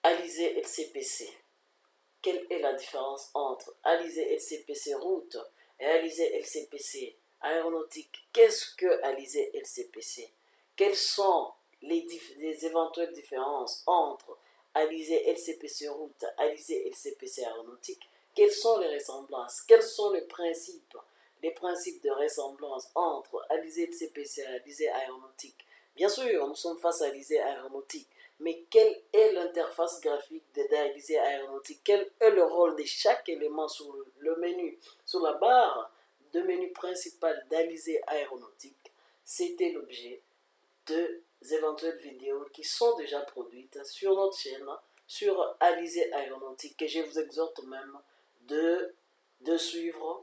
Alizé LCPC. Quelle est la différence entre Alizé LCPC route et Alizé LCPC aéronautique? Qu'est-ce que Alizé LCPC? Quelles sont les éventuelles différences entre Alizé LCPC route, Alizé LCPC aéronautique? Quelles sont les ressemblances? Quels sont les principes de ressemblance entre Alizé LCPC et Alizé aéronautique? Bien sûr, nous sommes face à Alizé aéronautique, mais quelle est l'interface graphique de l'Alizé aéronautique? Quel est le rôle de chaque élément sur le menu, sur la barre de menu principal d'Alizé aéronautique? C'était l'objet de éventuelles vidéos qui sont déjà produites sur notre chaîne, sur Alizé aéronautique, que je vous exhorte même de suivre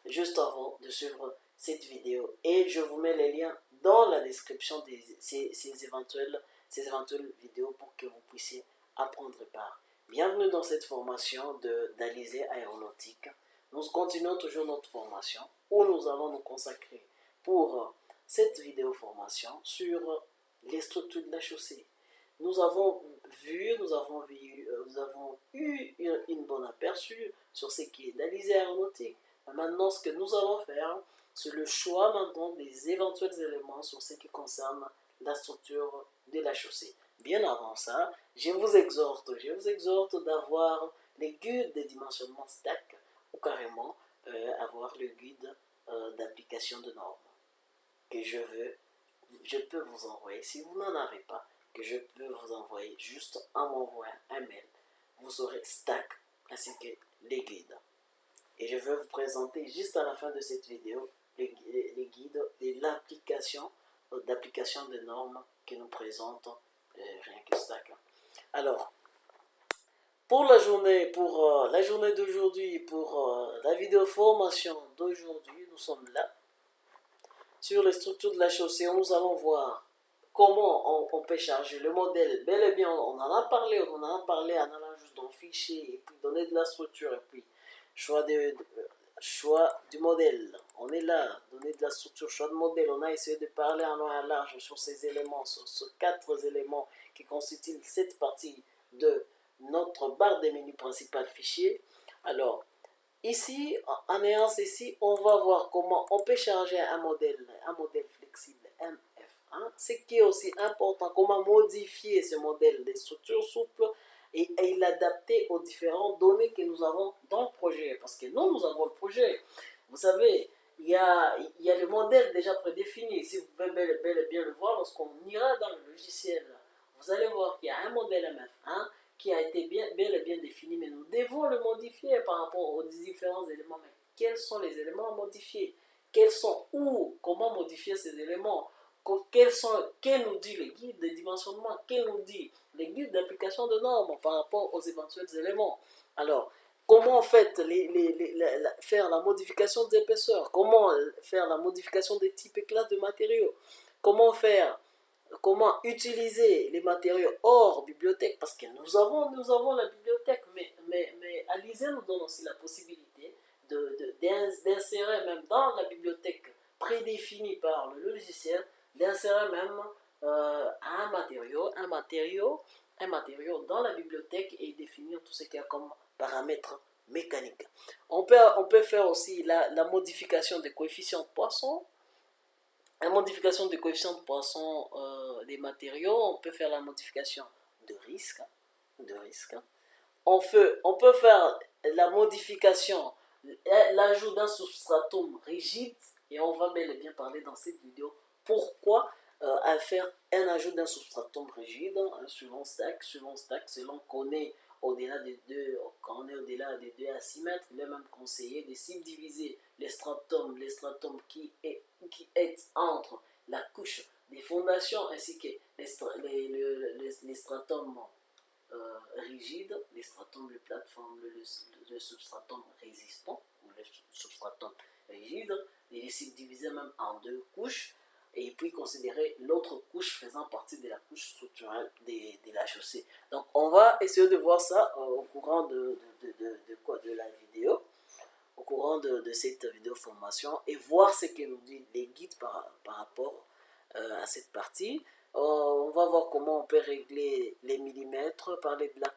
juste avant de suivre cette vidéo. Et je vous mets les liens dans la description de ces éventuelles vidéos pour que vous puissiez apprendre par. Bienvenue dans cette formation d'Alizé aéronautique. Nous continuons toujours notre formation où nous allons nous consacrer pour cette vidéo formation sur les structures de la chaussée. Nous avons eu une bonne aperçu sur ce qui est d'Alizé aéronautique. Maintenant, ce que nous allons faire, c'est le choix maintenant des éventuels éléments sur ce qui concerne la structure de la chaussée. Bien avant ça, je vous exhorte d'avoir les guides de dimensionnement stack ou carrément avoir le guide d'application de normes que je peux vous envoyer. Si vous n'en avez pas, que je peux vous envoyer juste en m'envoyant un mail, vous aurez stack ainsi que les guides. Et je vais vous présenter juste à la fin de cette vidéo les guides de l'application d'application de normes que nous présente rien que Stack. Alors, pour la journée d'aujourd'hui, pour la vidéo formation d'aujourd'hui, nous sommes là sur les structures de la chaussée. Nous allons voir comment on peut charger le modèle. Bel et bien, on en a parlé en allant juste dans fichier et puis donner de la structure et puis choix du modèle. On est là, donner de la structure, choix de modèle. On a essayé de parler en long et en large sur ces éléments, sur ces 4 éléments qui constituent cette partie de notre barre de menu principal fichier. Alors, ici, en ayant ceci, on va voir comment on peut charger un modèle flexible MF1. Ce qui est aussi important, comment modifier ce modèle de structure souple et l'adapter aux différentes données que nous avons dans le projet. Parce que nous avons le projet. Vous savez, il y a le modèle déjà prédéfini. Si vous pouvez bel et bien le voir, lorsqu'on ira dans le logiciel, vous allez voir qu'il y a un modèle MF1 qui a été bel et bien défini, mais nous devons le modifier par rapport aux différents éléments. Mais quels sont les éléments à modifier? Comment modifier ces éléments? Que nous dit le guide de dimensionnement? Que nous dit le guide d'application de normes par rapport aux éventuels éléments? Alors, comment en fait faire la modification d'épaisseur? Comment faire la modification des types et classes de matériaux? Comment utiliser les matériaux hors bibliothèque? Parce que nous avons la bibliothèque, mais Alizé nous donne aussi la possibilité d'insérer même dans la bibliothèque prédéfinie par le logiciel, d'insérer même un matériau dans la bibliothèque et définir tout ce qu'il y a comme paramètres mécaniques. On peut faire aussi la modification des coefficients de Poisson. La modification des coefficients de Poisson des matériaux. On peut faire la modification de risque. On peut faire la modification, l'ajout d'un substratum rigide, et on va bel et bien parler dans cette vidéo pourquoi faire un ajout d'un substratum rigide, suivant stack, selon qu'on est au-delà des deux asimètres. Il est même conseillé de subdiviser les stratums qui est entre la couche des fondations ainsi que les stratums rigides, les stratums de plateforme, le substratum résistant ou le substratum rigide, et les subdiviser même en 2 couches, et puis considérer l'autre couche faisant partie de la couche structurelle de la chaussée. Donc on va essayer de voir ça au courant de la vidéo, au courant de cette vidéo formation, et voir ce que nous dit les guides par rapport à cette partie. On va voir comment on peut régler les millimètres, parler de la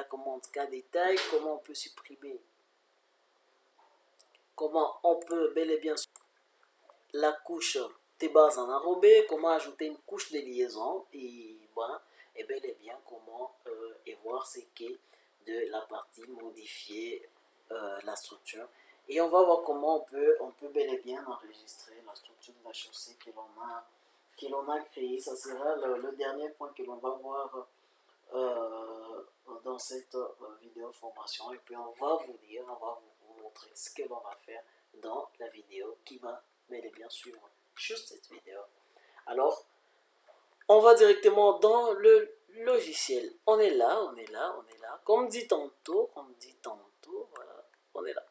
commande cas détail, comment on peut supprimer, comment on peut bel et bien la couche de base en enrobé, comment ajouter une couche de liaison et, bon, et bel et bien comment et voir ce qu'est de la partie modifier la structure. Et on va voir comment on peut bel et bien enregistrer la structure de la chaussée que l'on a créée. Ça sera le dernier point que l'on va voir dans cette vidéo formation. Et puis on va vous dire, on va vous montrer ce que l'on va faire dans la vidéo qui va bel et bien suivre juste cette vidéo. Alors, on va directement dans le logiciel. On est là, on est là, on est là. Comme dit tantôt, voilà, on est là.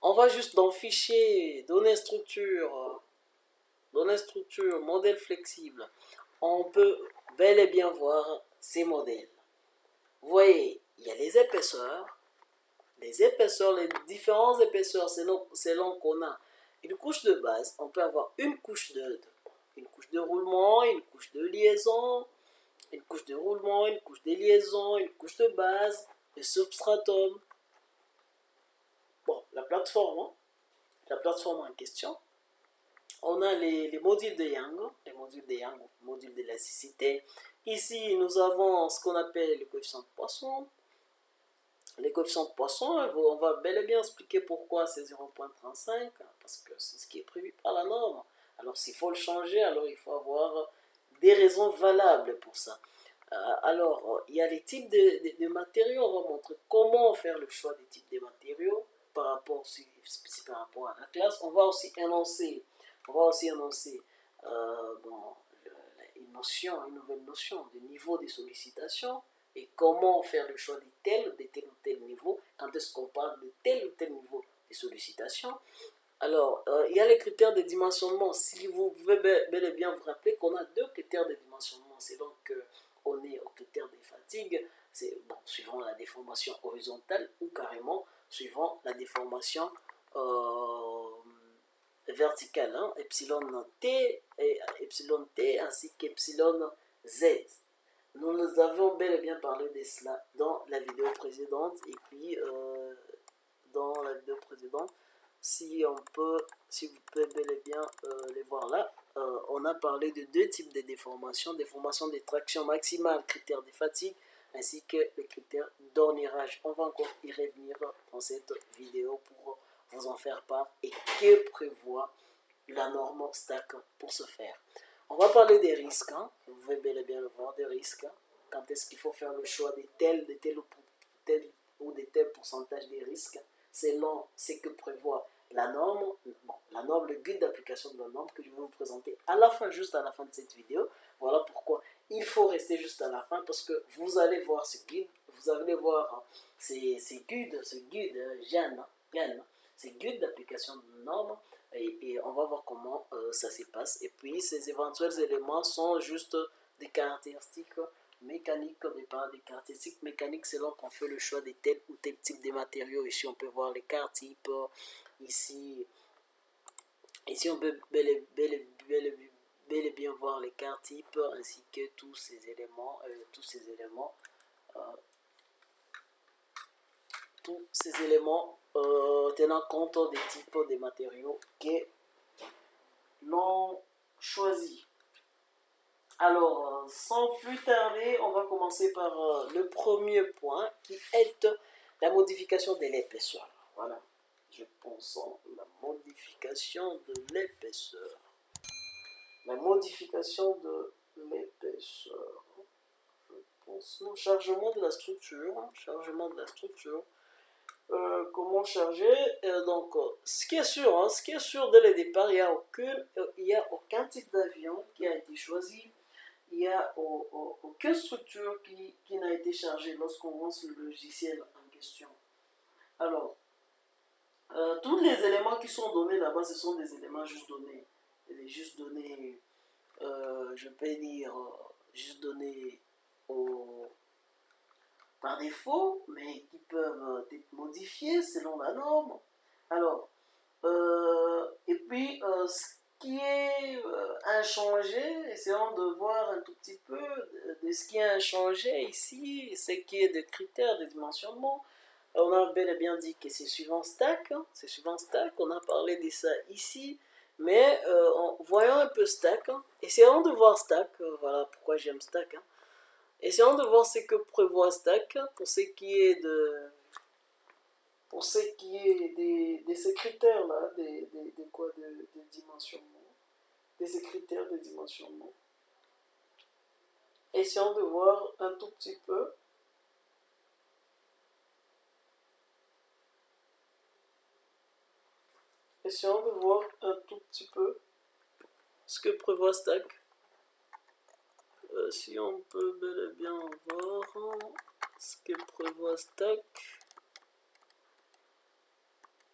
On va juste dans fichier, données structure, modèle flexible. On peut bel et bien voir ces modèles. Vous voyez, il y a les épaisseurs, les différentes épaisseurs selon qu'on a une couche de base. On peut avoir une couche de roulement, une couche de liaison, une couche de roulement, une couche de liaison, une couche de base, le substratum. Bon, la plateforme en question. On a les modules de Young, modules d'élasticité. Ici, nous avons ce qu'on appelle le coefficient de Poisson. Les coefficients de Poisson, on va bel et bien expliquer pourquoi c'est 0,35, parce que c'est ce qui est prévu par la norme. Alors s'il faut le changer, alors il faut avoir des raisons valables pour ça. Alors, il y a les types de matériaux, on va montrer comment faire le choix des types de matériaux par rapport à la classe. On va aussi énoncer bon, une nouvelle notion de niveau de sollicitation et comment faire le choix de tel ou tel niveau, quand est-ce qu'on parle de tel ou tel niveau de sollicitation. Alors, il y a les critères de dimensionnement. Si vous pouvez bel et bien vous rappeler qu'on a deux critères de dimensionnement. C'est donc on est au critère des fatigues, c'est bon, suivant la déformation horizontale ou carrément suivant la déformation verticale, hein, epsilon t ainsi qu'epsilon z. Nous avons bel et bien parlé de cela dans la vidéo précédente et puis dans la vidéo précédente, si vous pouvez bel et bien les voir là, on a parlé de deux types de déformations, déformation de traction maximale, critère de fatigue, ainsi que les critères d'ornirage. On va encore y revenir dans cette vidéo pour vous en faire part et que prévoit la norme STAC pour ce faire. On va parler des risques, hein. Vous pouvez bel et bien le voir, des risques. Hein. Quand est-ce qu'il faut faire le choix de tel ou de tel pourcentage des risques selon ce que prévoit la norme. Bon, la norme, le guide d'application de la norme que je vais vous présenter à la fin, juste à la fin de cette vidéo. Voilà pourquoi il faut rester juste à la fin parce que vous allez voir ce guide, vous allez voir ces guides, ces guides d'application de normes. Et on va voir comment ça se passe. Et puis, ces éventuels éléments sont juste des caractéristiques mécaniques, des caractéristiques mécaniques selon qu'on fait le choix de tel ou tel type de matériaux. Ici, on peut voir les quarts types. Ici on peut bel et bien voir les quarts types ainsi que tous ces éléments, tenant compte des types de matériaux que l'on choisit. Alors, sans plus tarder, on va commencer par le premier point qui est la modification de l'épaisseur. Voilà, je pense la modification de l'épaisseur. La modification de l'épaisseur. Je pense, non, chargement de la structure. Comment charger donc ce qui est sûr dès le départ, il n'y a aucun type d'avion qui a été choisi, il n'y a aucune structure qui n'a été chargée lorsqu'on lance le logiciel en question. Alors, tous les éléments qui sont donnés là-bas, ce sont des éléments juste donnés, je peux dire juste donnés par défaut, mais qui peuvent être modifiés selon la norme. Alors, et puis, qui est inchangé. Essayons de voir un tout petit peu de ce qui est inchangé ici, ce qui est des critères de dimensionnement. On a bel et bien dit que c'est suivant stack, hein, c'est suivant stack, on a parlé de ça ici, mais voyons un peu stack, hein. Essayons de voir stack, voilà pourquoi j'aime stack. Hein. Essayons de voir ce que prévoit stack pour ce qui est de ces critères-là, de dimensionnement, de ces critères de dimensionnement. Essayons de voir un tout petit peu. Essayons de voir un tout petit peu ce que prévoit stack. Si on peut bel et bien voir ce que prévoit stack.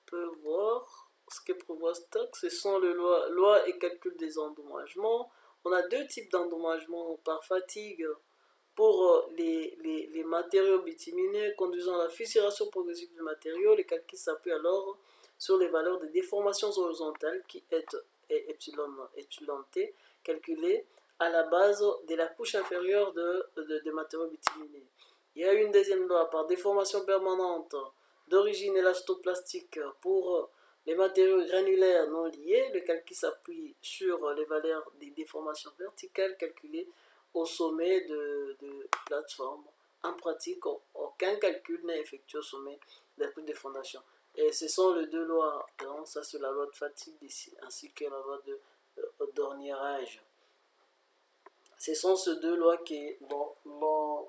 Peut voir ce que prévoit stack, ce sont les lois et calcul des endommagements. On a deux types d'endommagement par fatigue pour les matériaux bitumineux conduisant à la fissuration progressive du matériau. Les calculs s'appuient alors sur les valeurs de déformation horizontale qui est epsilon t calculées à la base de la couche inférieure de matériaux bitumineux. Il y a une deuxième loi par déformation permanente d'origine élastoplastique pour les matériaux granulaires non liés. Le calcul s'appuie sur les valeurs des déformations verticales calculées au sommet de plateforme. En pratique, aucun calcul n'est effectué au sommet des couches de fondation. Et ce sont les deux lois. Donc, ça, c'est la loi de fatigue ici, ainsi que la loi d'orniérage. Ce sont ces deux lois que l'on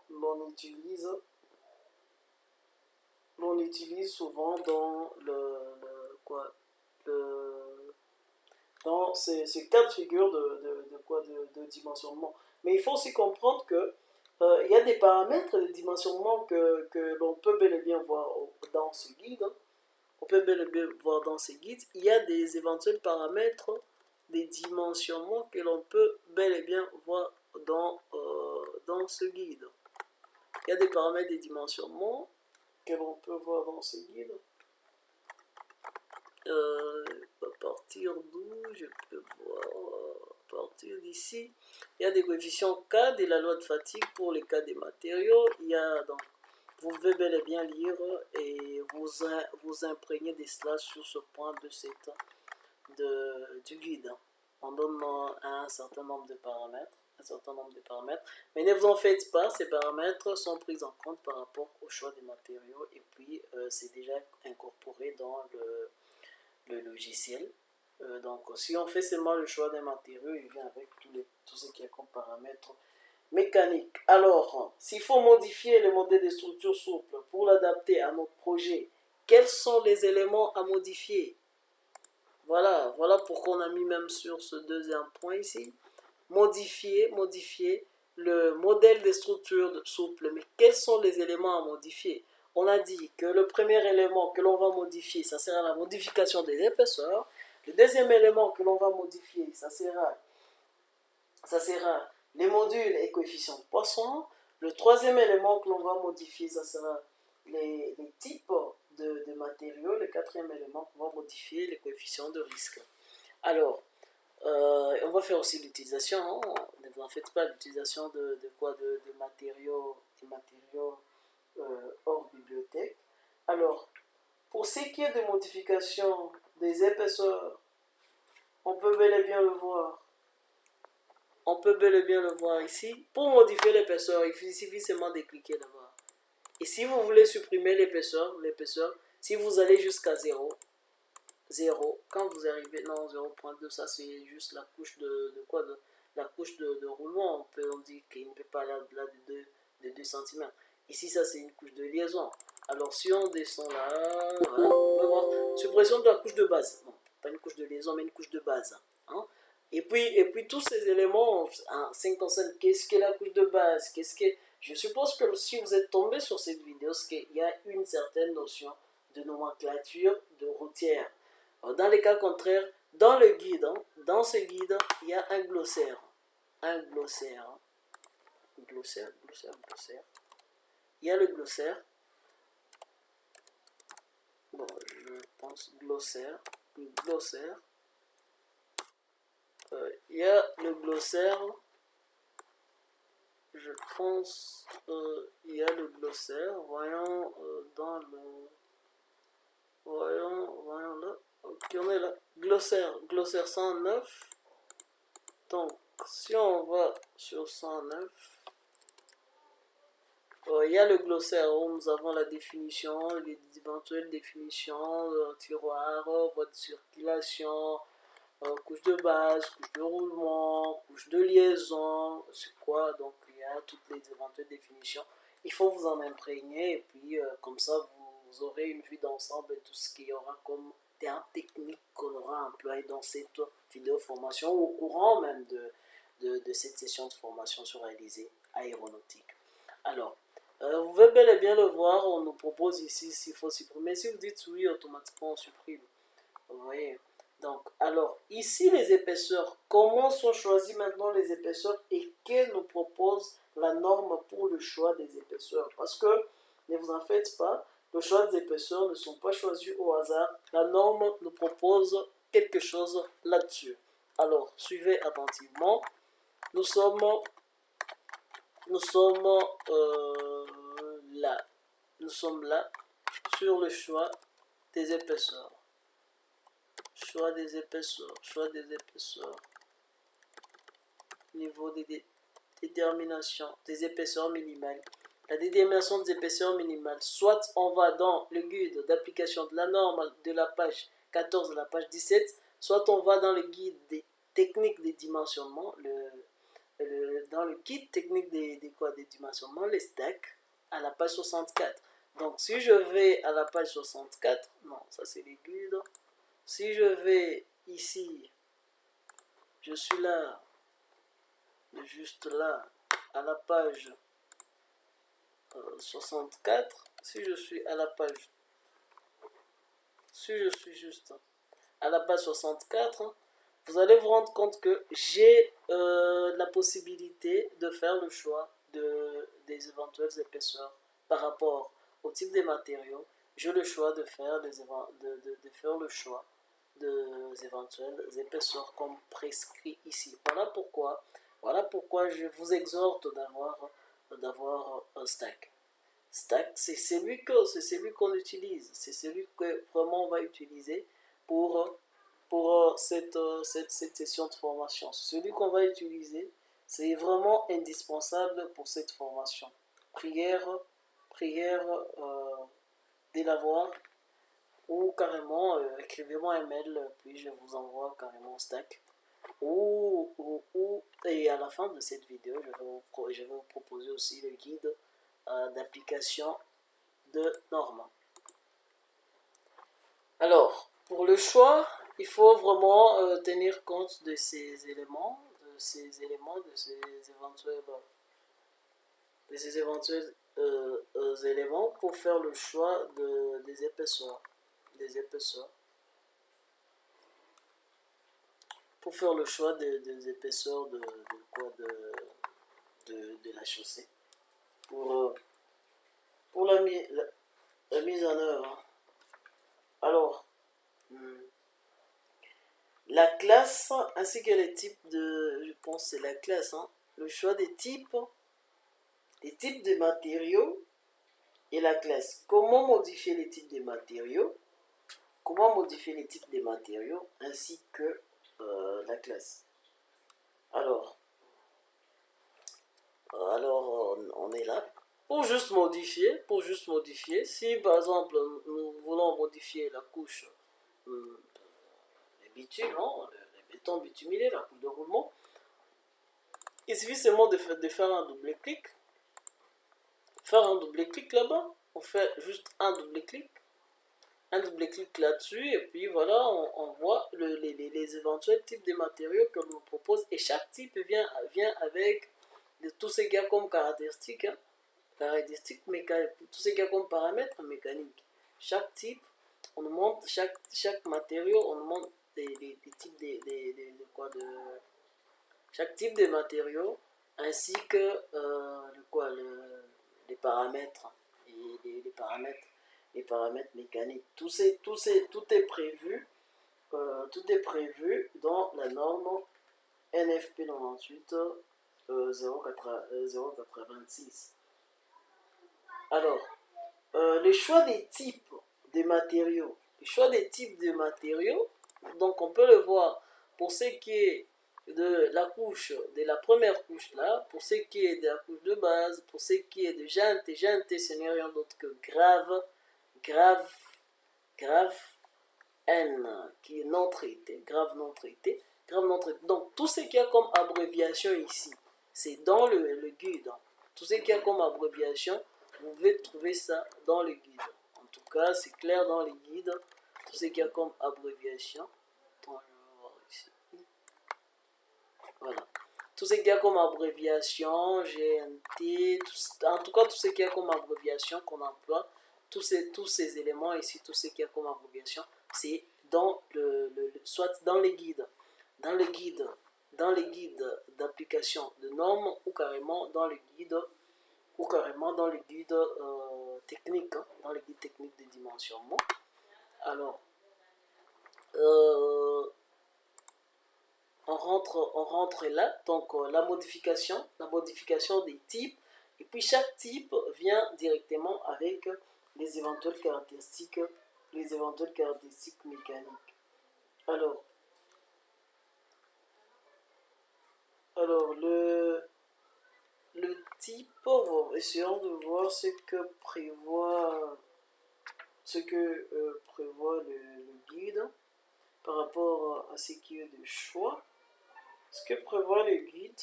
utilise souvent dans dans ces cas de figure de dimensionnement. Mais il faut aussi comprendre que il y a des paramètres de dimensionnement que l'on peut bel et bien voir dans ce guide. On peut bel et bien voir dans ce guide. Il y a des éventuels paramètres des dimensionnements que l'on peut bel et bien voir dans ce guide. Il y a des paramètres de dimensionnement que l'on peut voir dans ce guide. À partir d'où je peux voir, à partir d'ici, il y a des coefficients K de la loi de fatigue pour les cas des matériaux. Il y a donc, vous pouvez bel et bien lire et vous imprégner de cela sur ce point du guide. On donne un certain nombre de paramètres. Mais ne vous en faites pas, ces paramètres sont pris en compte par rapport au choix des matériaux et puis c'est déjà incorporé dans le logiciel. Donc si on fait seulement le choix des matériaux, il vient avec tout ce qui est comme paramètres mécaniques. Alors, s'il faut modifier le modèle de structure souple pour l'adapter à notre projet, quels sont les éléments à modifier? Voilà pourquoi on a mis même sur ce deuxième point ici. Modifier le modèle de structure souple. Mais quels sont les éléments à modifier? On a dit que le premier élément que l'on va modifier, ça sera la modification des épaisseurs. Le deuxième élément que l'on va modifier, ça sera les modules et coefficients de Poisson. Le troisième élément que l'on va modifier, ça sera les types de matériaux. Le quatrième élément qu'on va modifier, les coefficients de risque. Alors, on va faire aussi l'utilisation, hein. Ne vous en faites pas, l'utilisation de matériaux hors bibliothèque. Alors, pour ce qui est de modification des épaisseurs, on peut bel et bien le voir. Ici. Pour modifier l'épaisseur, il suffit seulement de cliquer là-bas. Et si vous voulez supprimer l'épaisseur, si vous allez jusqu'à 0, quand vous arrivez, non, 0.2, ça c'est juste la couche la couche de roulement. On dit qu'il ne peut pas aller au-delà de 2 cm. Ici, ça c'est une couche de liaison. Alors si on descend là, voilà, on va voir suppression de la couche de base. Non, pas une couche de liaison, mais une couche de base. Hein? Et puis tous ces éléments, en 5%, qu'est-ce que la couche de base? Je suppose que si vous êtes tombé sur cette vidéo, c'est qu'il y a une certaine notion de nomenclature de routière. Dans les cas contraires, dans le guide, dans ce guide, il y a un glossaire. Glossaire. Il y a le glossaire. Bon, je pense glossaire. Il y a le glossaire. Je pense il y a le glossaire. Voyons dans le... Voyons là. Ok, on est là. Glossaire 109. Donc, si on va sur 109, il y a le glossaire où nous avons la définition, les éventuelles définitions, tiroir, voie de circulation, couche de base, couche de roulement, couche de liaison, c'est quoi? Donc, il y a toutes les éventuelles définitions. Il faut vous en imprégner et puis, comme ça, vous aurez une vue d'ensemble de tout ce qu'il y aura comme termes techniques qu'on aura employé dans cette vidéo formation ou au courant même de cette session de formation sur réalisé aéronautique. Alors, vous pouvez bel et bien le voir, on nous propose ici s'il faut supprimer. Si vous dites oui, automatiquement on supprime. Vous voyez? Donc, alors, ici les épaisseurs, comment sont choisies maintenant les épaisseurs et que nous propose la norme pour le choix des épaisseurs? Parce que, ne vous en faites pas, le choix des épaisseurs ne sont pas choisis au hasard. La norme nous propose quelque chose là-dessus. Alors, suivez attentivement. Nous sommes là. Nous sommes là sur le choix des épaisseurs. Choix des épaisseurs. Niveau des déterminations des épaisseurs minimales. La détermination des épaisseurs minimales. Soit on va dans le guide d'application de la norme de la page 14 de la page 17, soit on va dans le guide des techniques des dimensionnements, dans le guide technique des dimensionnements, les stacks, à la page 64. Donc si je vais à la page 64, non, ça c'est les guides. Si je vais ici, je suis là, juste là, à la page 64. Si je suis à la page, si je suis juste à la page 64, vous allez vous rendre compte que j'ai la possibilité de faire le choix des éventuelles épaisseurs par rapport au type des matériaux. J'ai le choix de faire, faire le choix des éventuelles épaisseurs comme prescrit ici. Voilà pourquoi je vous exhorte d'avoir un stack. Stack, c'est celui qu'on utilise, c'est celui que vraiment on va utiliser pour cette session de formation. Celui qu'on va utiliser, c'est vraiment indispensable pour cette formation. Prière dès l'avoir, ou carrément écrivez-moi un mail, puis je vous envoie carrément stack. Et à la fin de cette vidéo, je vais vous proposer aussi le guide d'application de normes. Alors, pour le choix, il faut vraiment tenir compte de ces éléments, de ces éventuels éléments pour faire le choix des épaisseurs. Pour faire le choix des épaisseurs de la chaussée. Pour la mise en œuvre. Alors, la classe ainsi que les types je pense c'est la classe, le choix des types de matériaux et la classe. Comment modifier les types de matériaux? Ainsi que la classe. Alors on est là. Pour juste modifier, si par exemple nous voulons modifier la couche les bitumes, les bétons bituminés, la couche de roulement, il suffit seulement de faire un double clic. Là-bas, on fait juste un double clic là-dessus, et puis voilà, on voit les éventuels types de matériaux que l'on propose, et chaque type vient avec tout ce qu'il y a comme caractéristiques, tout ce qu'il y a comme paramètres mécaniques. Chaque type, on nous montre, chaque matériau, on nous montre des types chaque type de matériaux, ainsi que les paramètres, et les paramètres mécaniques. Tout est prévu dans la norme NFP 98 086. Alors, le choix des types de matériaux. Le choix des types de matériaux, donc on peut le voir pour ce qui est de la couche, de la première couche là, pour ce qui est de la couche de base, pour ce qui est de jante, ce n'est rien d'autre que grave N, qui est non traité, grave non traité. Donc tout ce qu'il y a comme abréviation ici, c'est dans le guide. Tout ce qu'il y a comme abréviation, vous pouvez trouver ça dans le guide. En tout cas, c'est clair dans les guides. Tout ce qu'il y a comme abréviation. Attends, je vais voir ici. Voilà. Tout ce qu'il y a comme abréviation, GNT, en tout cas tout ce qu'il y a comme abréviation qu'on emploie, tous ces éléments ici, tout ce qu'il y a comme abréviation, c'est dans soit dans les guides, dans les guides d'application de normes ou carrément dans les guides techniques, dans les guides techniques de dimensionnement. Alors, on rentre là, donc la modification des types, et puis chaque type vient directement avec les éventuelles caractéristiques mécaniques. Alors le type, essayons de voir ce que prévoit le guide par rapport à ce qui est de choix. Ce que prévoit le guide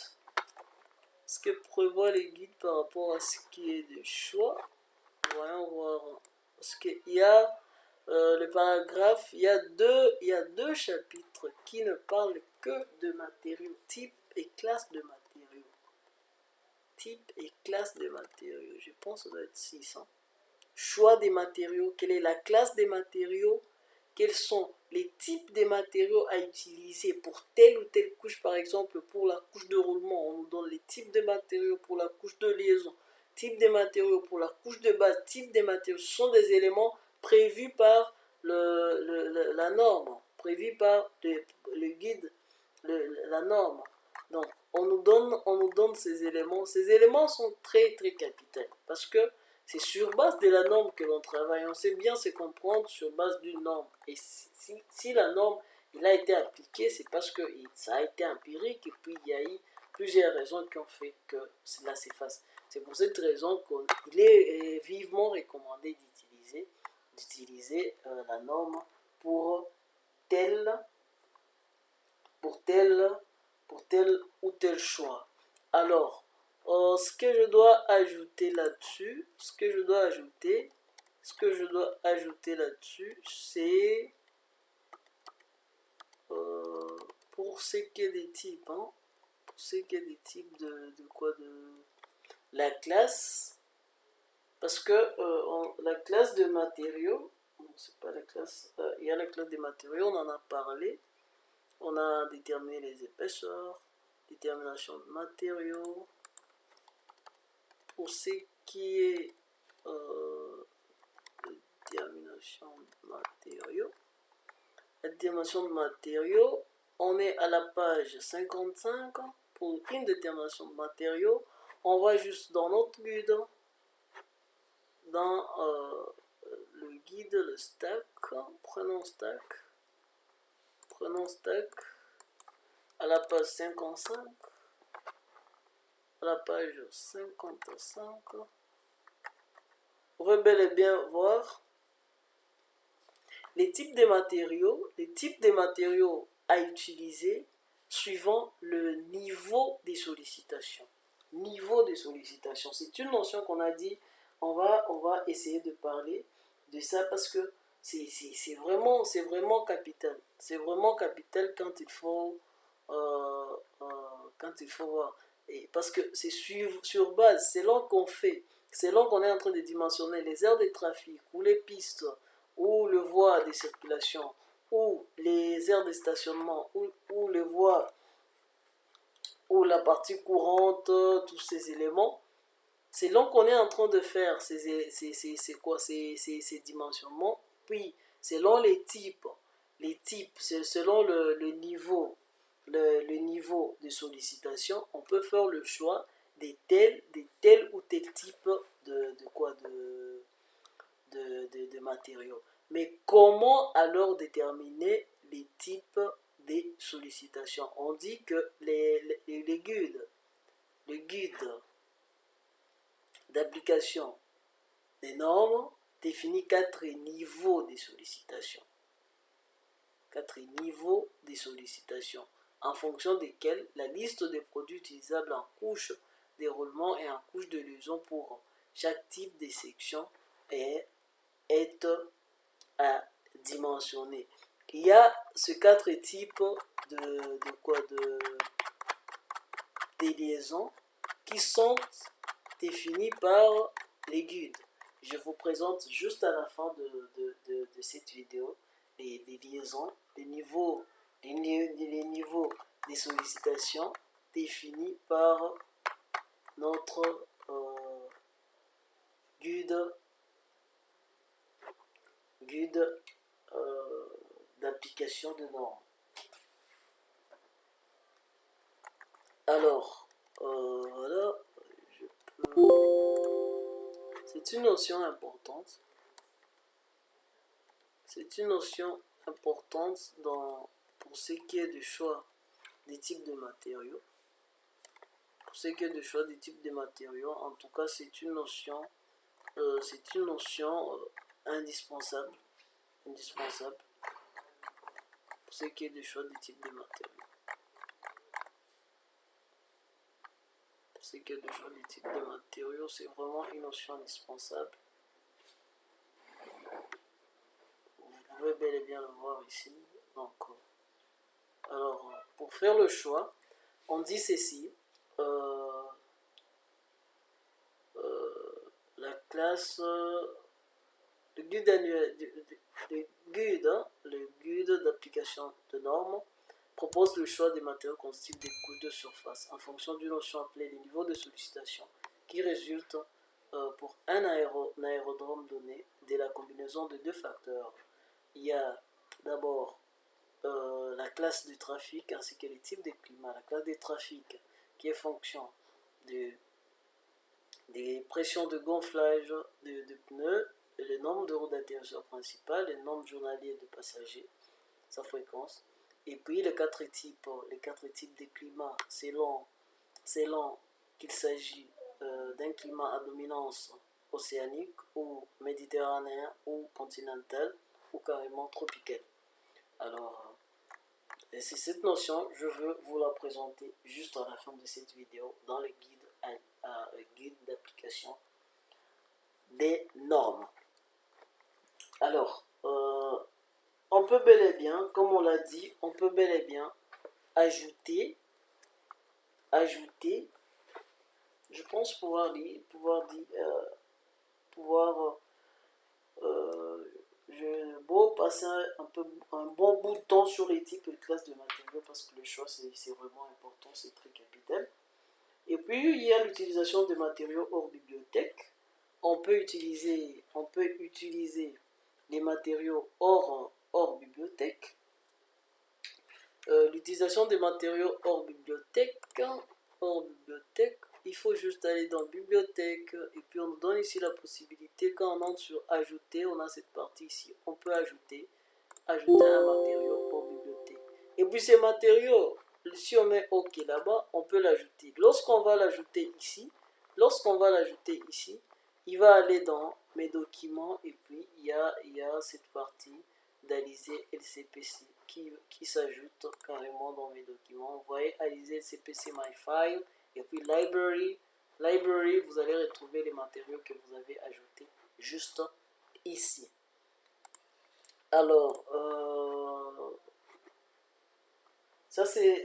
par rapport à ce qui est de choix. Voyons voir. Parce qu'il y a le paragraphe, il y a deux chapitres qui ne parlent que de matériaux, type et classe de matériaux. Type et classe de matériaux. Je pense que ça doit être 6. Choix des matériaux. Quelle est la classe des matériaux? Quels sont les types de matériaux à utiliser pour telle ou telle couche? Par exemple, pour la couche de roulement, on nous donne les types de matériaux pour la couche de liaison, type de matériaux pour la couche de base, type de matériaux. Ce sont des éléments prévus par la norme, prévus par le guide, la norme. Donc, on nous donne ces éléments. Ces éléments sont très, très capitaux parce que c'est sur base de la norme que l'on travaille. On sait bien se comprendre sur base d'une norme. Et si la norme il a été appliquée, c'est parce que ça a été empirique et puis il y a eu plusieurs raisons qui ont fait que cela s'efface. C'est pour cette raison qu'il est vivement recommandé d'utiliser la norme pour tel ou tel choix. Alors, ce que je dois ajouter là-dessus, c'est pour ce qui est des types, pour ce qui est des types de la classe, parce que la classe de matériaux, c'est pas la classe, il y a la classe des matériaux, on en a parlé, on a déterminé les épaisseurs, détermination de matériaux. Pour ce qui est détermination de matériaux, on est à la page 55. Pour une détermination de matériaux, on va juste dans notre guide, dans le guide, le stack, prenons stack, à la page 55, à la page 55, vous pourrez bel et bien voir les types de matériaux à utiliser suivant le niveau des sollicitations. C'est une notion qu'on a dit, on va essayer de parler de ça parce que c'est vraiment capital. C'est vraiment capital quand il faut voir. Et parce que c'est sur base, selon qu'on est en train de dimensionner les aires de trafic ou les pistes ou le voie de circulation ou les aires de stationnement ou les voies ou la partie courante, tous ces éléments, selon qu'on est en train de faire ces dimensionnements, puis selon les types, selon le niveau le niveau de sollicitation, on peut faire le choix de tel ou tel type de matériaux. Mais comment alors déterminer les types des sollicitations? On dit que les guides d'application des normes définissent 4 niveaux de sollicitation. 4 niveaux de sollicitation, en fonction desquels la liste des produits utilisables en couche de roulement et en couche de liaison pour chaque type de section est à dimensionner. Il y a ces 4 types de liaisons qui sont définis par les guides. Je vous présente juste à la fin de cette vidéo les liaisons, les niveaux des sollicitations définis par notre guide d'application de normes. Alors, voilà, c'est une notion importante. C'est une notion importante pour ce qui est du choix des types de matériaux. Pour ce qui est du choix des types de matériaux, en tout cas, c'est une notion indispensable. Indispensable pour ce qui est du choix des types de matériaux. Pour ce qui est du choix des types de matériaux, c'est vraiment une notion indispensable. Vous pouvez bel et bien le voir ici. Donc, alors, pour faire le choix, on dit ceci. La classe, le guide d'application de normes propose le choix des matériaux constitutifs des couches de surface en fonction d'une notion appelée les niveaux de sollicitation qui résulte pour un aérodrome donné de la combinaison de 2 facteurs. Il y a d'abord la classe du trafic ainsi que les types de climat. La classe du trafic qui est fonction des pressions de gonflage de pneus, le nombre d'heures d'atterrissage principal, le nombre journalier de passagers, sa fréquence, et puis les quatre types de climat selon qu'il s'agit d'un climat à dominance océanique ou méditerranéen ou continental ou carrément tropical. Alors, c'est cette notion, je veux vous la présenter juste à la fin de cette vidéo dans le guide d'application des normes. Alors, on peut bel et bien, comme on l'a dit, on peut bel et bien ajouter, je pense pouvoir je vais passer un bon bout de temps sur les types et classes de matériaux parce que le choix c'est vraiment important, c'est très capital. Et puis il y a l'utilisation de matériaux hors bibliothèque. On peut utiliser les matériaux hors bibliothèque. L'utilisation des matériaux hors bibliothèque, il faut juste aller dans bibliothèque et puis on nous donne ici la possibilité, quand on entre sur ajouter, on a cette partie ici, on peut ajouter un matériau hors bibliothèque. Et puis ces matériaux, si on met OK là-bas, on peut l'ajouter. Lorsqu'on va l'ajouter ici, il va aller dans mes documents et puis il y a cette partie d'Alizé LCPC qui s'ajoute carrément dans mes documents. Vous voyez, Alizé LCPC My File et puis Library. Library, vous allez retrouver les matériaux que vous avez ajoutés juste ici. Alors, ça c'est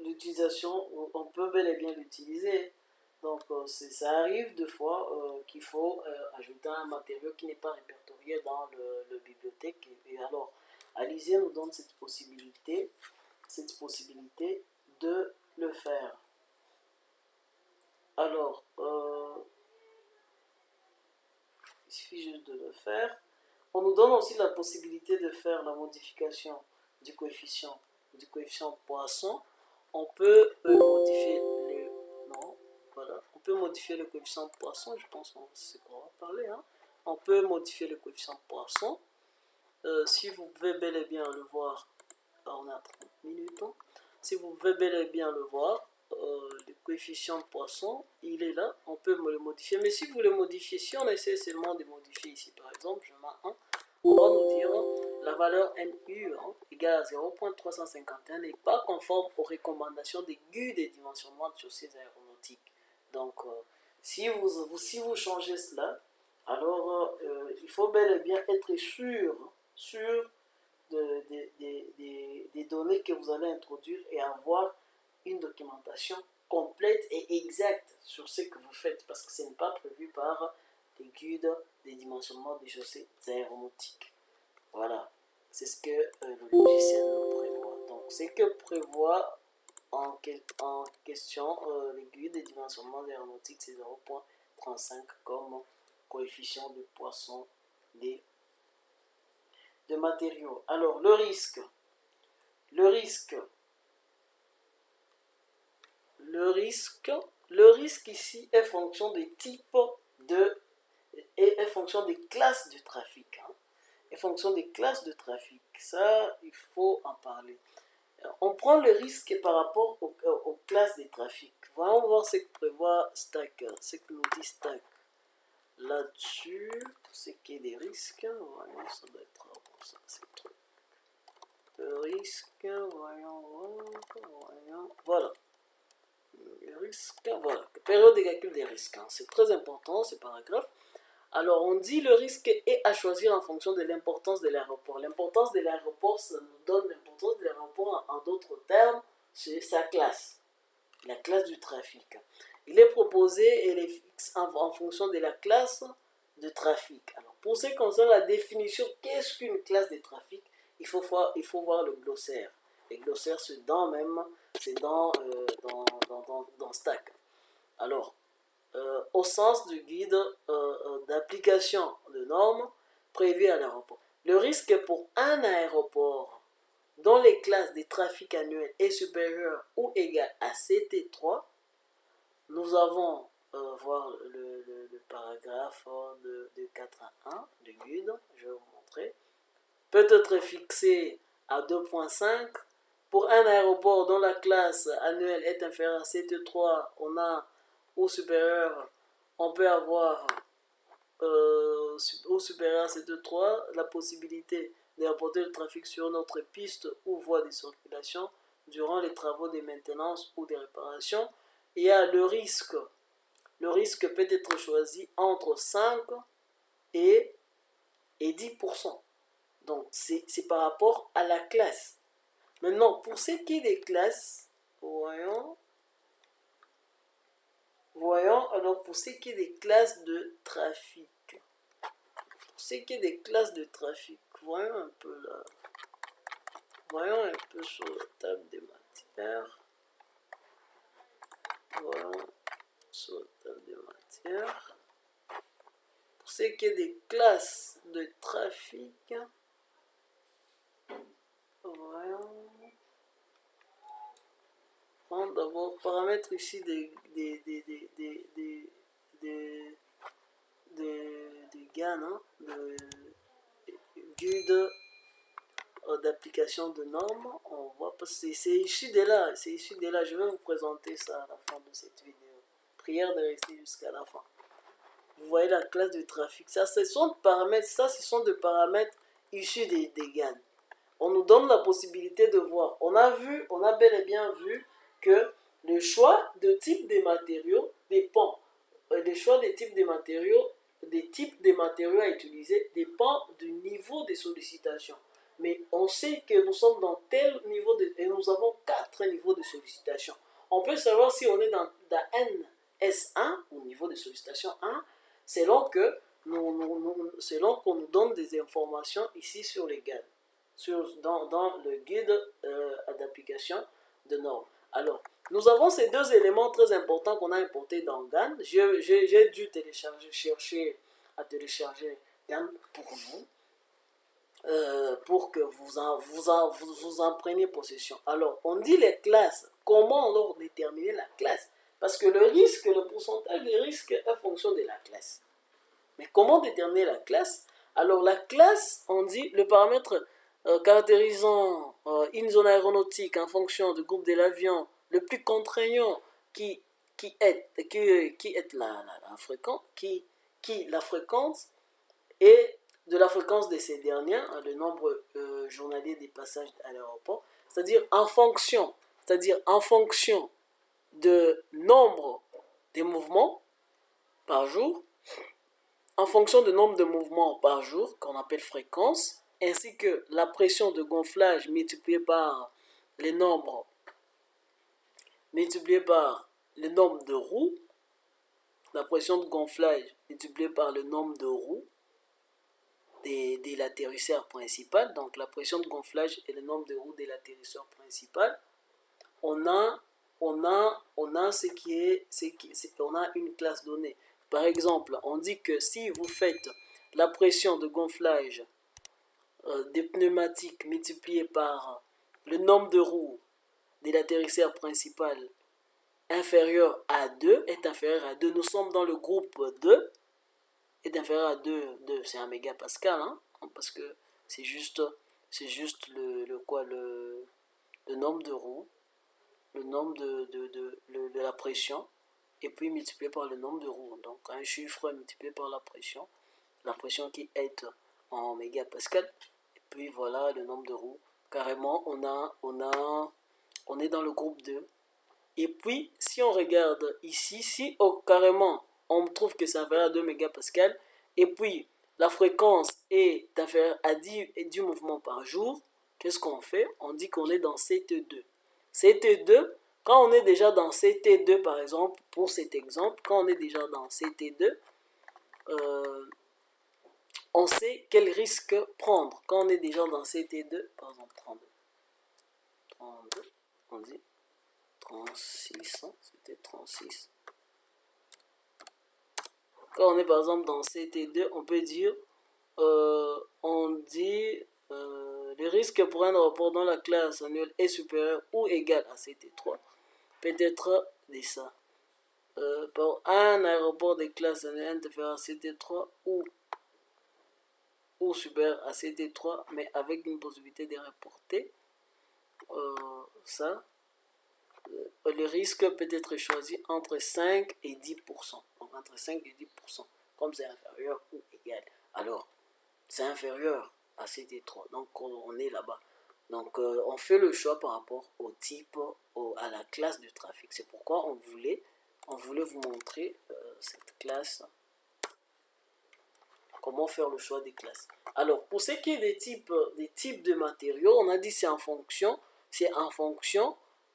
l'utilisation, on peut bel et bien l'utiliser. Donc ça arrive deux fois qu'il faut ajouter un matériau qui n'est pas répertorié dans le bibliothèque. Et alors, Alizé nous donne cette possibilité de le faire. Alors, il suffit juste de le faire. On nous donne aussi la possibilité de faire la modification du coefficient du coefficient Poisson, on peut modifier le... Non, voilà. On peut modifier le coefficient Poisson, je pense que c'est quoi on va parler. Hein. On peut modifier le coefficient Poisson. Si vous pouvez bel et bien le voir, on a 30 minutes. Hein. Si vous pouvez bel et bien le voir, le coefficient de Poisson, il est là, on peut le modifier. Mais si vous le modifiez, si on essaie seulement de modifier ici, par exemple, je mets 1, on va nous dire la valeur NU égale à 0.351 n'est pas conforme aux recommandations des GU des dimensionnements de chaussées aéronautiques. Donc, si vous changez cela, alors il faut bel et bien être sûr des données que vous allez introduire et avoir une documentation complète et exacte sur ce que vous faites, parce que ce n'est pas prévu par les guides des dimensionnements des chaussées aéronautiques. Voilà, c'est ce que le logiciel nous prévoit. Donc, ce que prévoit en question les guides des dimensionnements aéronautiques, c'est 0.35 comme coefficient de Poisson des matériaux. Alors, le risque ici est fonction des types est fonction des classes de trafic. Hein. Est fonction des classes de trafic. Ça, il faut en parler. On prend le risque par rapport aux classes de trafic. Voyons voir ce que prévoit Stack, ce que nous dit Stack. Là-dessus, pour ce qui est des risques, voyons, ça doit être bon, ça, c'est le truc. Le risque, voyons, voilà. Le risque, voilà. Période de calcul des risques, hein. C'est très important, ce paragraphe. Alors, on dit le risque est à choisir en fonction de l'importance de l'aéroport. L'importance de l'aéroport, ça nous donne l'importance de l'aéroport en d'autres termes, c'est sa classe, la classe du trafic. Il est proposé et il est fixe en fonction de la classe de trafic. Alors, pour ce qui concerne la définition, qu'est-ce qu'une classe de trafic, il faut voir le glossaire. Le glossaire, c'est dans Stack. Alors, au sens du guide d'application de normes prévues à l'aéroport. Le risque pour un aéroport dont les classes des trafics annuels est supérieure ou égale à CT3, nous avons voir le paragraphe de 4 à 1 du guide, je vais vous montrer, peut être fixé à 2.5. Pour un aéroport dont la classe annuelle est inférieure à CT3, on a ou supérieur, on peut avoir au supérieur à CT3 la possibilité de rapporter le trafic sur notre piste ou voie de circulation durant les travaux de maintenance ou de réparation. Il y a le risque. Le risque peut être choisi entre 5 et 10%. Donc, c'est par rapport à la classe. Maintenant, pour ce qui est des classes, voyons, alors pour ce qui est des classes de trafic. Pour ce qui est des classes de trafic, voyons un peu là. Voyons un peu sur la table des matières. Voyons sur la table des matières. Pour ce qui est des classes de trafic, voyons. D'abord, paramètres ici des GAN, hein, guide d'application de normes. On voit parce que c'est issu de là, je vais vous présenter ça à la fin de cette vidéo. Prière de rester jusqu'à la fin. Vous voyez la classe de trafic. Ça, ce sont des paramètres issus des GAN. On nous donne la possibilité de voir. On a bel et bien vu que le choix de type des matériaux dépend. Le choix des types de matériaux, à utiliser dépend du niveau de sollicitation. Mais on sait que nous sommes dans tel niveau et nous avons 4 niveaux de sollicitation. On peut savoir si on est dans NS1, au niveau de sollicitation 1, selon qu'on nous donne des informations ici sur les GAN. Dans le guide d'application de normes. Alors, nous avons ces deux éléments très importants qu'on a importés dans GAN. J'ai dû chercher à télécharger GAN pour vous. pour que vous en preniez possession. Alors, on dit les classes. Comment alors déterminer la classe? Parce que le risque, le pourcentage de risque est en fonction de la classe. Mais comment déterminer la classe? Alors, la classe, on dit le paramètre caractérisant une zone aéronautique en fonction du groupe de l'avion le plus contraignant qui est la fréquence et de la fréquence de ces dernières, le nombre journalier des passages à l'aéroport, c'est-à-dire en fonction de nombre de mouvements par jour, en fonction du nombre de mouvements par jour, qu'on appelle fréquence, ainsi que la pression de gonflage multipliée par le nombre de roues, la pression de gonflage multipliée par le nombre de roues de l'atterrisseur principal, donc la pression de gonflage et le nombre de roues de l'atterrisseur principal, on a une classe donnée. Par exemple, on dit que si vous faites la pression de gonflage des pneumatiques multipliée par le nombre de roues de l'atterrisseur principal inférieur à 2, est inférieur à 2, nous sommes dans le groupe 2, est inférieur à 2, c'est un mégapascal, hein, parce que c'est juste le nombre de roues, le nombre de la pression, et puis multiplié par le nombre de roues. Donc un chiffre multiplié par la pression qui est en mégapascal, et puis voilà le nombre de roues. Carrément, on est dans le groupe 2. Et puis, si on regarde ici, si carrément on trouve que c'est inférieur à 2 mégapascal, et puis la fréquence est inférieure à 10 mouvements par jour, qu'est-ce qu'on fait? On dit qu'on est dans CT2. CT2, quand on est déjà dans CT2 par exemple, pour cet exemple, quand on est déjà dans CT2, on sait quel risque prendre. Quand on est déjà dans CT2, par exemple 32, on dit 36, hein, c'était 36. Quand on est par exemple dans CT2, on peut dire, on dit le risque pour un aéroport dans la classe annuelle est supérieur ou égal à CT3, peut-être de ça. Pour un aéroport de classe annuelle inférieur à CT3 ou supérieur à CT3, mais avec une possibilité de reporter, ça, le risque peut être choisi entre 5 et 10%. Donc entre 5 et 10%, comme c'est inférieur ou égal. Alors, c'est inférieur à CT3, donc on est là-bas. Donc on fait le choix par rapport au type, à la classe du trafic. C'est pourquoi on voulait vous montrer cette classe, comment faire le choix des classes. Alors, pour ce qui est des types de matériaux, on a dit c'est en fonction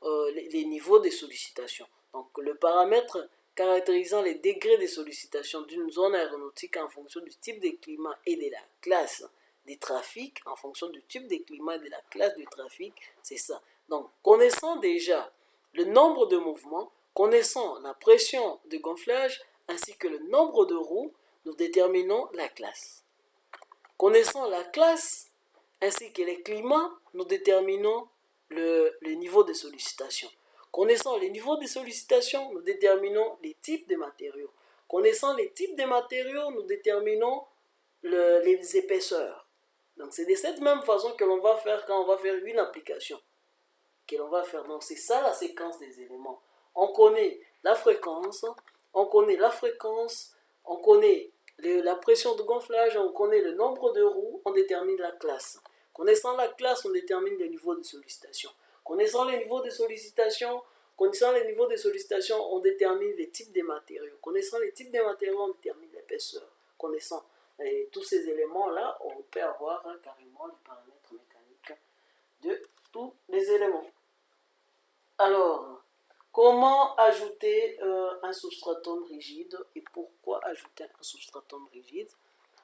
les niveaux de sollicitation. Donc, le paramètre caractérisant les degrés de sollicitation d'une zone aéronautique en fonction du type de climat et de la classe du trafic, en fonction du type de climat et de la classe du trafic, c'est ça. Donc, connaissant déjà le nombre de mouvements, connaissant la pression de gonflage ainsi que le nombre de roues, nous déterminons la classe. Connaissant la classe ainsi que les climats, nous déterminons le niveau de sollicitation. Connaissant les niveaux de sollicitation, nous déterminons les types de matériaux. Connaissant les types de matériaux, nous déterminons les épaisseurs. Donc c'est de cette même façon que l'on va faire quand on va faire une application. Donc c'est ça la séquence des éléments. On connaît la fréquence, on connaît la pression de gonflage, on connaît le nombre de roues, on détermine la classe. Connaissant la classe, on détermine le niveau de sollicitation. Connaissant les niveaux de sollicitation, on détermine les types de matériaux. Connaissant les types de matériaux, on détermine l'épaisseur. Connaissant tous ces éléments-là, on peut avoir carrément les paramètres mécaniques de tous les éléments. Alors, comment ajouter un substratum rigide et pourquoi ajouter un substratum rigide?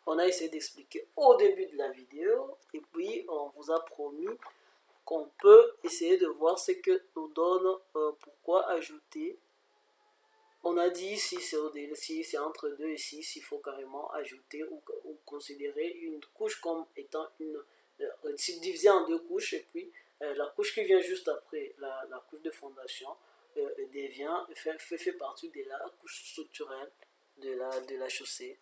On a essayé d'expliquer au début de la vidéo et puis on vous a promis qu'on peut essayer de voir ce que nous donne pourquoi ajouter On a dit si c'est entre 2 et 6, il faut carrément ajouter ou considérer une couche comme étant divisée en deux couches, et puis la couche qui vient juste après la couche de fondation fait partie de la couche structurelle de la chaussée,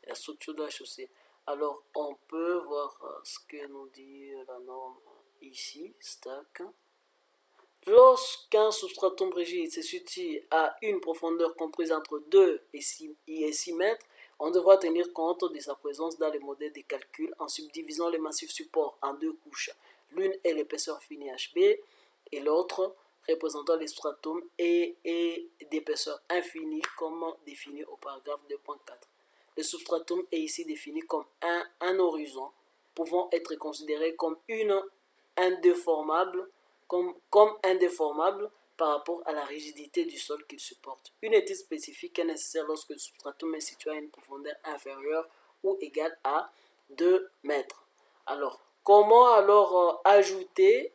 la structure de la chaussée. Alors on peut voir ce que nous dit la norme ici, stack. Lorsqu'un substratum rigide se situe à une profondeur comprise entre 2 et 6 mètres, on devra tenir compte de sa présence dans le modèle de calcul en subdivisant le massif support en deux couches. L'une est l'épaisseur finie HB et l'autre représentant le stratum et d'épaisseur infinie comme défini au paragraphe 2.4. Le substratum est ici défini comme un horizon pouvant être considéré comme indéformable par rapport à la rigidité du sol qu'il supporte. Une étude spécifique est nécessaire lorsque le substratum est situé à une profondeur inférieure ou égale à 2 mètres. Alors, comment alors ajouter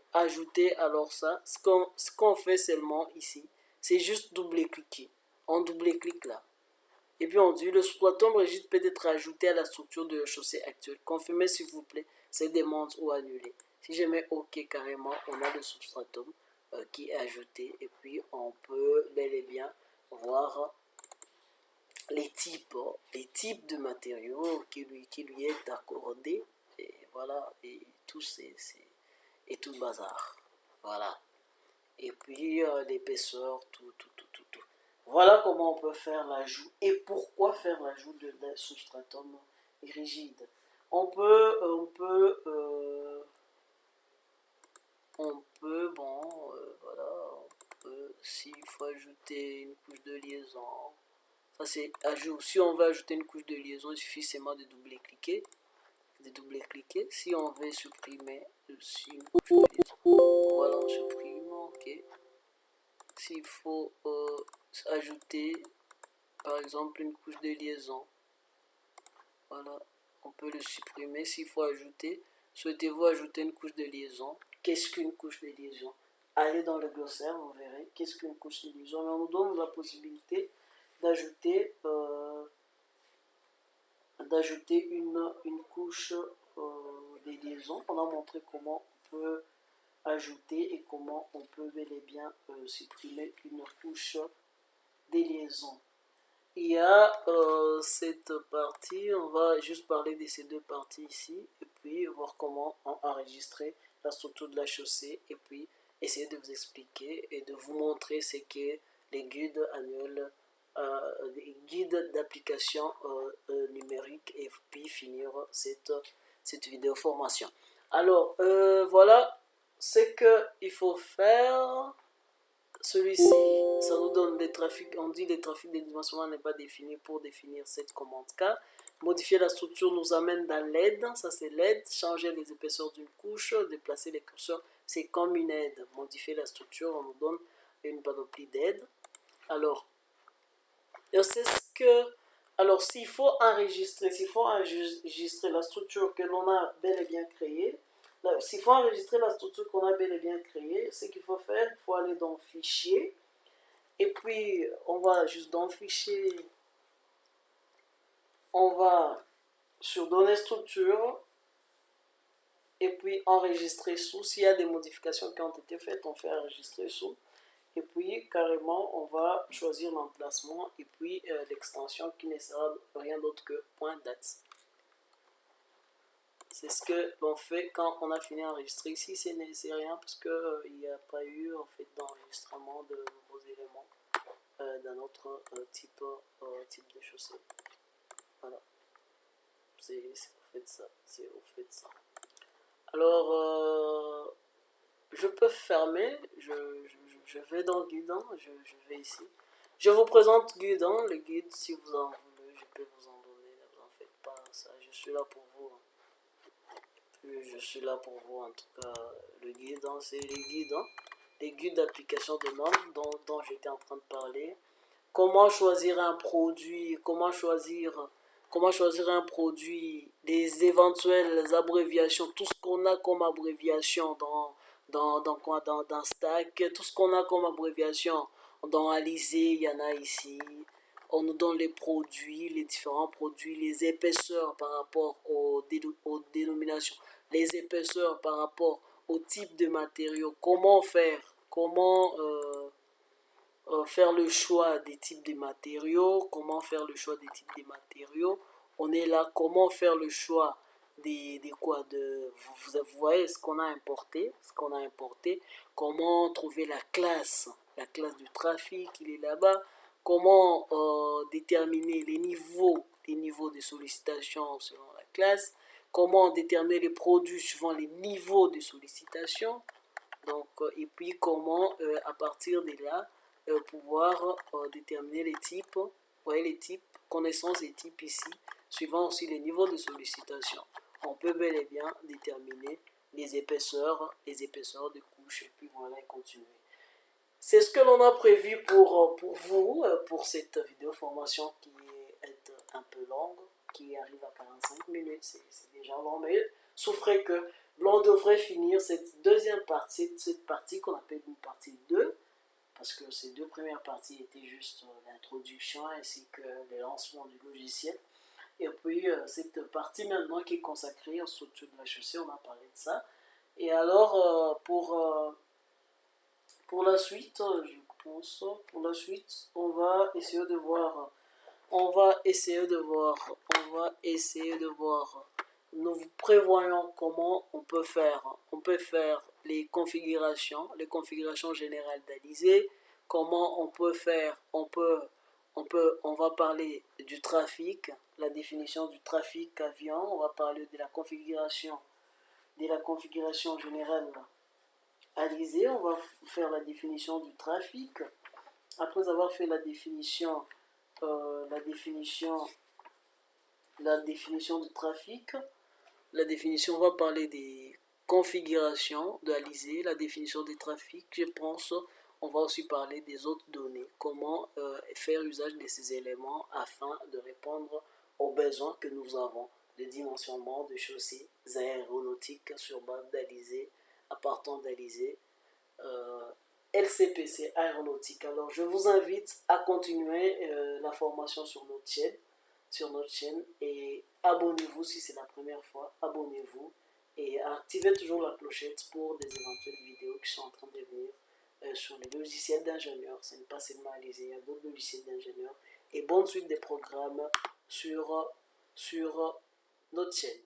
alors ça? Ce qu'on fait seulement ici, c'est juste double-cliquer. On double-clique là. Et puis on dit, le substratum rigide peut être ajouté à la structure de la chaussée actuelle. Confirmez s'il vous plaît ces demandes ou annulez. Si je mets OK carrément, on a le substratum qui est ajouté. Et puis on peut bel et bien voir les types de matériaux qui lui est accordé. Et voilà, et tout et tout le bazar. Voilà. Et puis l'épaisseur, tout. Voilà comment on peut faire l'ajout et pourquoi faire l'ajout d'un substratum rigide. On peut, voilà, s'il faut ajouter une couche de liaison, ça c'est ajout. Si on veut ajouter une couche de liaison, il suffit seulement de double-cliquer. Si on veut supprimer aussi une couche de liaison, voilà, on supprime, ok. S'il faut ajouter par exemple une couche de liaison, voilà, on peut le supprimer. S'il faut ajouter, souhaitez-vous ajouter une couche de liaison? Qu'est-ce qu'une couche de liaison? Allez dans le glossaire, vous verrez qu'est-ce qu'une couche de liaison. On nous donne la possibilité d'ajouter une couche de liaison. On a montré comment on peut ajouter et comment on peut bel et bien supprimer une couche de liaison. Il y a cette partie, on va juste parler de ces deux parties ici, et puis voir comment enregistrer la structure de la chaussée, et puis essayer de vous expliquer et de vous montrer ce qu'est les guides annuels, les guides d'application numérique, et puis finir cette vidéo formation. Alors, voilà ce qu'il faut faire. Celui-ci, ça nous donne des trafics, on dit les trafics de dimensionnement n'est pas défini pour définir cette commande K. Modifier la structure nous amène dans l'aide, ça c'est l'aide. Changer les épaisseurs d'une couche, déplacer les curseurs, c'est comme une aide. Modifier la structure, on nous donne une panoplie d'aides. Alors, c'est ce que... Alors, s'il faut enregistrer la structure que l'on a bel et bien créée, s'il faut enregistrer la structure qu'on a bel et bien créée, ce qu'il faut faire, il faut aller dans Fichier, et puis on va juste dans Fichier, on va sur Données structure, et puis enregistrer sous. S'il y a des modifications qui ont été faites, on fait enregistrer sous. Et puis carrément on va choisir l'emplacement et puis l'extension qui ne sera rien d'autre que .dat. C'est ce que l'on fait quand on a fini d'enregistrer. Ici c'est rien parce qu'il n'y a pas eu en fait d'enregistrement de nouveaux éléments dans notre type de chaussée. Voilà, c'est au fait ça. Alors je peux fermer, je vais dans le guidon, je vais ici. Je vous présente guidon, le guide, si vous en voulez, je peux vous en donner, ne vous en faites pas, ça, je suis là pour vous. Je suis là pour vous, en tout cas, le guidon, c'est les guides d'application de normes dont j'étais en train de parler. Comment choisir un produit, comment choisir un produit, les éventuelles abréviations, tout ce qu'on a comme abréviation dans Stack, tout ce qu'on a comme abréviation Dans Alizé, il y en a ici. On nous donne les produits, les différents produits, les épaisseurs par rapport aux dénominations, les épaisseurs par rapport au type de matériaux, comment faire, faire le choix des types de matériaux, comment faire le choix des types de matériaux. On est là, comment faire le choix des quoi de vous voyez ce qu'on a importé, comment trouver la classe du trafic, il est là-bas, comment déterminer les niveaux de sollicitation selon la classe, comment déterminer les produits suivant les niveaux de sollicitation, donc et puis comment à partir de là pouvoir déterminer les types, vous voyez les types, connaissance des types ici, suivant aussi les niveaux de sollicitation. On peut bel et bien déterminer les épaisseurs de couches, et puis voilà, et continuer. C'est ce que l'on a prévu pour vous, pour cette vidéo formation qui est un peu longue, qui arrive à 45 minutes, c'est déjà long, mais souffrez que l'on devrait finir cette deuxième partie, cette partie qu'on appelle une partie 2, parce que ces deux premières parties étaient juste l'introduction ainsi que le lancement du logiciel. Et puis cette partie maintenant qui est consacrée aux structures de la chaussée, on a parlé de ça. Et alors pour la suite, je pense, pour la suite, on va essayer de voir, nous prévoyons comment on peut faire les configurations générales d'Alizé, comment on peut faire, on va parler du trafic, la définition du trafic avion, on va parler de la configuration générale Alizé, on va faire la définition du trafic. Après avoir fait la définition du trafic, on va parler des configurations de Alizé, la définition des trafics, je pense. On va aussi parler des autres données, comment faire usage de ces éléments afin de répondre aux besoins que nous avons de dimensionnement de chaussées aéronautiques sur base d'Alizé, à partant d'Alizé, LCPC aéronautique. Alors je vous invite à continuer la formation sur notre chaîne et abonnez-vous si c'est la première fois, abonnez-vous et activez toujours la clochette pour des éventuelles vidéos qui sont en train de venir sur les logiciels d'ingénieurs. Ce n'est pas seulement Alizé, il y a d'autres logiciels d'ingénieurs et bonne suite des programmes sur notre chaîne.